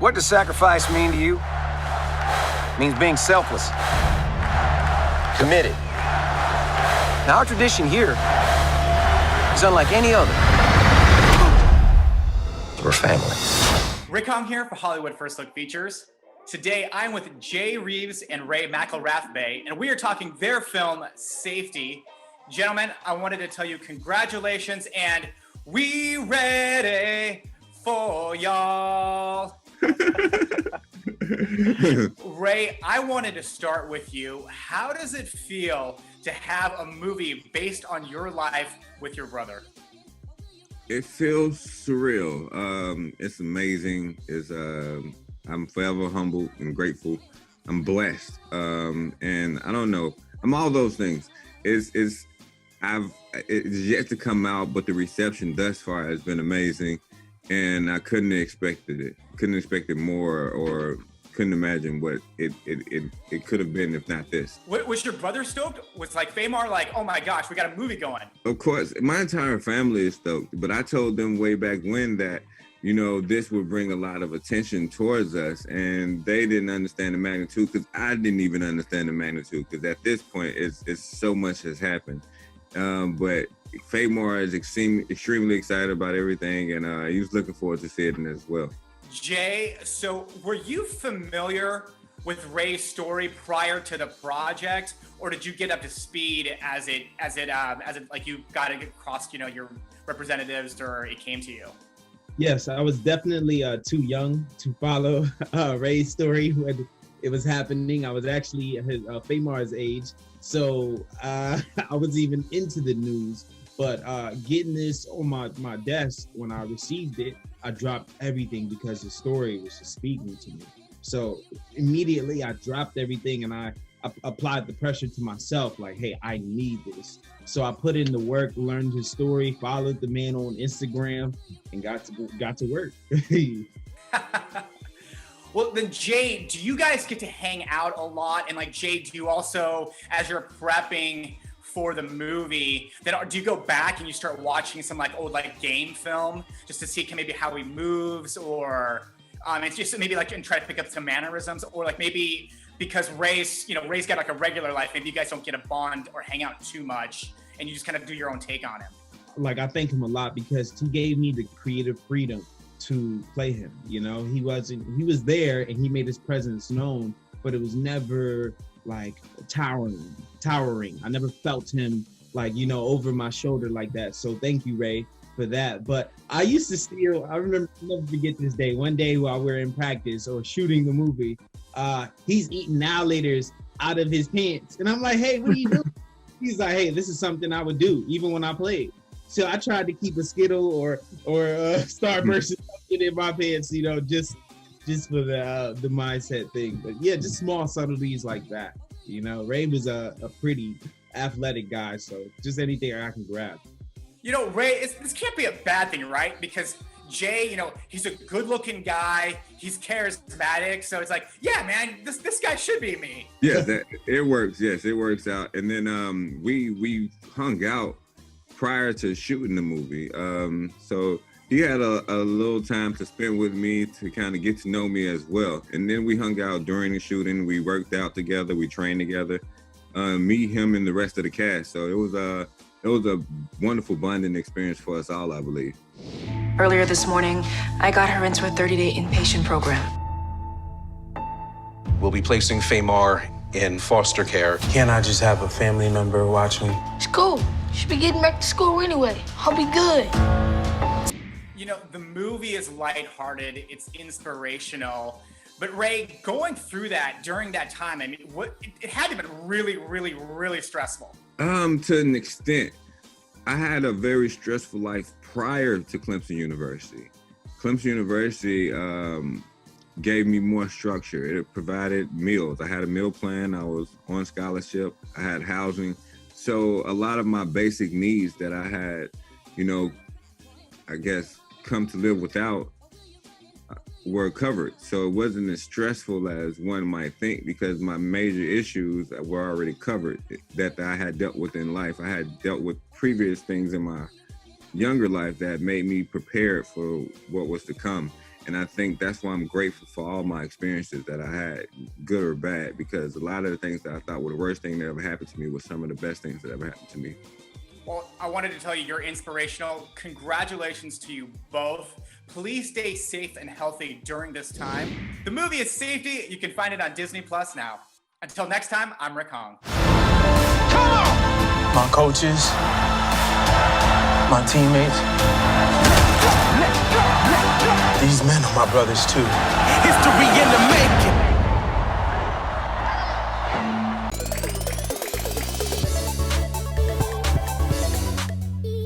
What does sacrifice mean to you? It means being selfless. Committed. Now, our tradition here is unlike any other. We're family. Rick Hong here for Hollywood First Look Features. Today, I'm with Reeves and Ray McElrathbey, and we are talking their film, Safety. Gentlemen, I wanted to tell you congratulations, and we ready for y'all. Ray, I wanted to start with you. How does it feel to have a movie based on your life with your brother? It feels surreal. It's amazing. I'm forever humbled and grateful. I'm blessed. And I don't know. I'm all those things. It's yet to come out, but the reception thus far has been amazing. And I couldn't have expected it. Couldn't expect it more, or couldn't imagine what it could have been if not this. Was your brother stoked? Was like Famar like, oh my gosh, we got a movie going? Of course, my entire family is stoked, but I told them way back when that, you know, this would bring a lot of attention towards us, and they didn't understand the magnitude, because I didn't even understand the magnitude, because at this point, it's so much has happened. But Famar is extremely excited about everything, and he was looking forward to seeing it as well. Jay, so were you familiar with Ray's story prior to the project, or did you get up to speed as it like you got it across, you know, your representatives, or it came to you? Yes, I was definitely too young to follow Ray's story when it was happening. I was actually Famar's age, so I was even into the news. But getting this on my desk when I received it, I dropped everything because the story was just speaking to me. So immediately I dropped everything and I applied the pressure to myself, like, hey, I need this. So I put in the work, learned his story, followed the man on Instagram, and got to work. Well, then Jay, do you guys get to hang out a lot? And like, Jay, do you also, as you're prepping for the movie, then do you go back and you start watching some like old like game film just to see maybe how he moves, or it's just maybe like and try to pick up some mannerisms, or like maybe because Ray's got like a regular life, maybe you guys don't get a bond or hang out too much and you just kind of do your own take on him? Like, I thank him a lot because he gave me the creative freedom to play him. You know, he was there and he made his presence known, but it was never like towering. I never felt him like, you know, over my shoulder like that. So thank you, Ray, for that. But I used to steal, I remember, I'll never forget this day. One day while we were in practice or shooting the movie, he's eating alligators out of his pants. And I'm like, hey, what are you doing? He's like, hey, this is something I would do even when I played. So I tried to keep a Skittle or Starburst or something in my pants, you know, just for the mindset thing. But yeah, just small subtleties like that. You know, Ray was a pretty athletic guy, so just anything I can grab. You know, Ray, this can't be a bad thing, right? Because Jay, you know, he's a good-looking guy. He's charismatic. So it's like, yeah, man, this guy should be me. Yes, it works. Yes, it works out. And then we hung out prior to shooting the movie. So he had a little time to spend with me to kind of get to know me as well. And then we hung out during the shooting. We worked out together. We trained together. Me, him, and the rest of the cast. So it was a wonderful bonding experience for us all, I believe. Earlier this morning, I got her into a 30-day inpatient program. We'll be placing Famar in foster care. Can't I just have a family member watch me? It's cool. Should be getting back to school anyway. I'll be good. You know, the movie is lighthearted. It's inspirational. But Ray, going through that during that time, I mean, it had to have been really, really, really stressful. To an extent. I had a very stressful life prior to Clemson University. Clemson University gave me more structure. It provided meals. I had a meal plan. I was on scholarship. I had housing. So a lot of my basic needs that I had, you know, I guess come to live without were covered. So it wasn't as stressful as one might think, because my major issues were already covered that I had dealt with in life. I had dealt with previous things in my younger life that made me prepared for what was to come. And I think that's why I'm grateful for all my experiences that I had, good or bad, because a lot of the things that I thought were the worst thing that ever happened to me was some of the best things that ever happened to me. Well, I wanted to tell you, you're inspirational. Congratulations to you both. Please stay safe and healthy during this time. The movie is Safety. You can find it on Disney Plus now. Until next time, I'm Rick Hong. My coaches, my teammates. These men are my brothers too. History in the making.